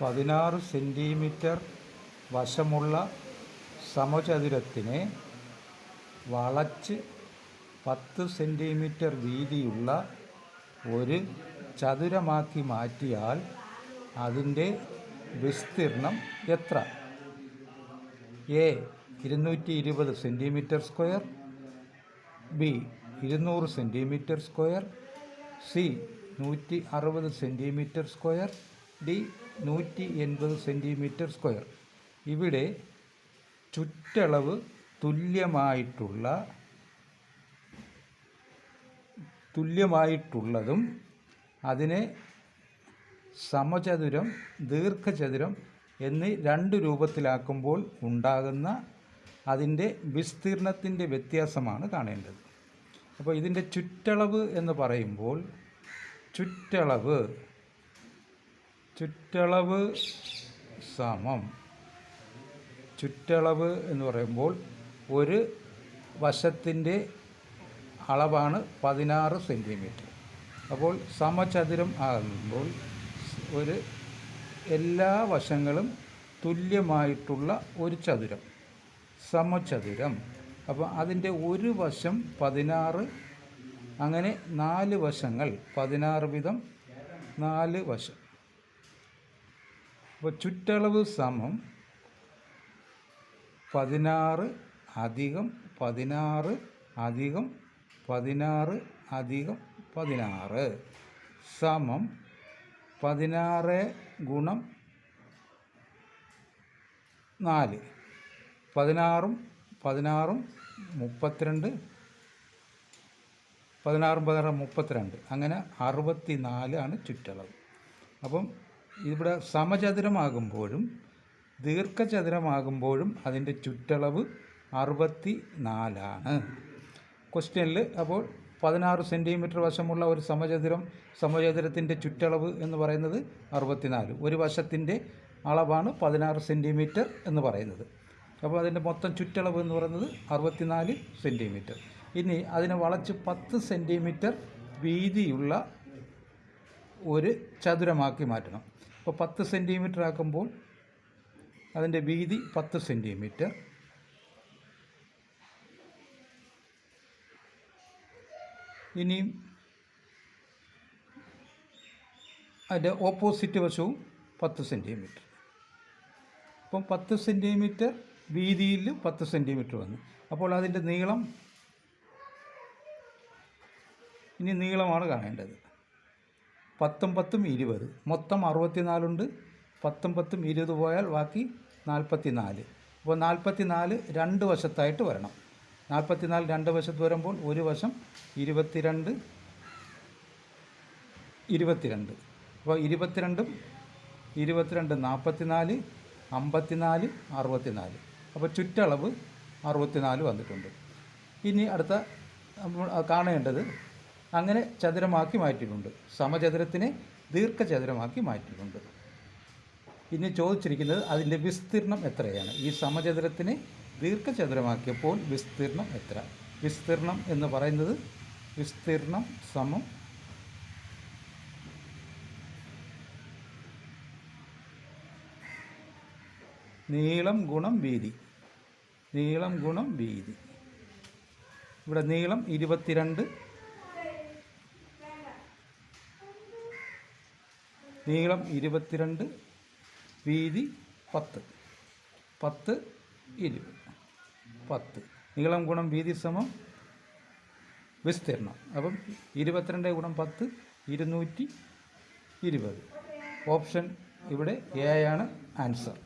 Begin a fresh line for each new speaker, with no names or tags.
16 centimetre വശമുള്ള സമചതുരത്തിനെ വളച്ച് 10 centimetre വീതിയുള്ള ഒരു ചതുരമാക്കി മാറ്റിയാൽ അതിൻ്റെ വിസ്തീർണം എത്ര? A 220 centimetre square, B 200 centimetre square, C 160 centimetre square, D 180 centimetre square. ഇവിടെ ചുറ്റളവ് തുല്യമായിട്ടുള്ളതും അതിനെ സമചതുരം, ദീർഘചതുരം എന്നീ രണ്ട് രൂപത്തിലാക്കുമ്പോൾ ഉണ്ടാകുന്ന അതിൻ്റെ വിസ്തീർണത്തിൻ്റെ വ്യത്യാസമാണ് കാണേണ്ടത്. അപ്പോൾ ഇതിൻ്റെ ചുറ്റളവ് എന്ന് പറയുമ്പോൾ ചുറ്റളവ് എന്ന് പറയുമ്പോൾ ഒരു വശത്തിൻ്റെ അളവാണ് 16 സെൻറ്റിമീറ്റർ. അപ്പോൾ സമചതുരം ആകുമ്പോൾ എല്ലാ വശങ്ങളും തുല്യമായിട്ടുള്ള ഒരു ചതുരം, സമചതുരം. അപ്പോൾ അതിൻ്റെ ഒരു വശം 16, അങ്ങനെ 4 വശങ്ങൾ, 16 വീതം 4 വശം. അപ്പോൾ ചുറ്റളവ് സമം 16 അധികം 16 അധികം 16 അധികം 16 സമം 16 ഗുണം 4. 16ഉം 32, 16 32, അങ്ങനെ 64 ആണ് ചുറ്റളവ്. അപ്പം ഇവിടെ സമചതുരമാകുമ്പോഴും ദീർഘചതുരമാകുമ്പോഴും അതിൻ്റെ ചുറ്റളവ് 64 ക്വസ്റ്റ്യനിൽ. അപ്പോൾ 16 സെൻറ്റിമീറ്റർ വശമുള്ള ഒരു സമചതുരത്തിൻ്റെ ചുറ്റളവ് എന്ന് പറയുന്നത് 64. ഒരു വശത്തിൻ്റെ അളവാണ് 16 സെൻറ്റിമീറ്റർ എന്ന് പറയുന്നത്. അപ്പോൾ അതിൻ്റെ മൊത്തം ചുറ്റളവ് എന്ന് പറയുന്നത് 64 സെൻറ്റിമീറ്റർ. ഇനി അതിനെ വളച്ച് 10 സെൻറ്റിമീറ്റർ വീതിയുള്ള ഒരു ചതുരമാക്കി മാറ്റണം. അപ്പോൾ 10 സെൻറ്റിമീറ്റർ ആക്കുമ്പോൾ അതിൻ്റെ വീതി 10 സെൻറ്റിമീറ്റർ. ഇനിയും അതിൻ്റെ ഓപ്പോസിറ്റ് വശവും 10 സെൻറ്റിമീറ്റർ. അപ്പം 10 സെൻറ്റിമീറ്റർ വീതിയിൽ 10 സെൻറ്റിമീറ്റർ വന്നു. അപ്പോൾ അതിൻ്റെ നീളം, ഇനി നീളമാണ് കാണേണ്ടത്. 10ഉം 10ഉം 20, മൊത്തം 64 ഉണ്ട്. 10ഉം 10ഉം 20 പോയാൽ ബാക്കി 44. അപ്പോൾ 44 രണ്ട് വശത്തായിട്ട് വരണം. 44 രണ്ട് വശത്ത് വരുമ്പോൾ ഒരു വശം 22. അപ്പോൾ 22ഉം 22 44, 54, 64. അപ്പോൾ ചുറ്റളവ് 64 വന്നിട്ടുണ്ട്. ഇനി അടുത്ത നമ്മൾ കാണേണ്ടത്, അങ്ങനെ ചതുരമാക്കി മാറ്റിയിട്ടുണ്ട്, സമചതുരത്തിനെ ദീർഘചതുരമാക്കി മാറ്റിയിട്ടുണ്ട്. ഇനി ചോദിച്ചിരിക്കുന്നത് അതിൻ്റെ വിസ്തീർണം എത്രയാണ്. ഈ സമചതുരത്തിനെ ദീർഘചതുരമാക്കിയപ്പോൾ വിസ്തീർണം എത്ര? വിസ്തീർണം എന്ന് പറയുന്നത് വിസ്തീർണം സമം നീളം ഗുണം വീതി. നീളം ഗുണം വീതി. ഇവിടെ നീളം 22, നീളം 22, വീതി 10. 10 20 10. നീളം ഗുണം വീതി സമം വിസ്തീർണം. അപ്പം 22 ഗുണം 10 220. ഓപ്ഷൻ ഇവിടെ എ ആണ് ആൻസർ.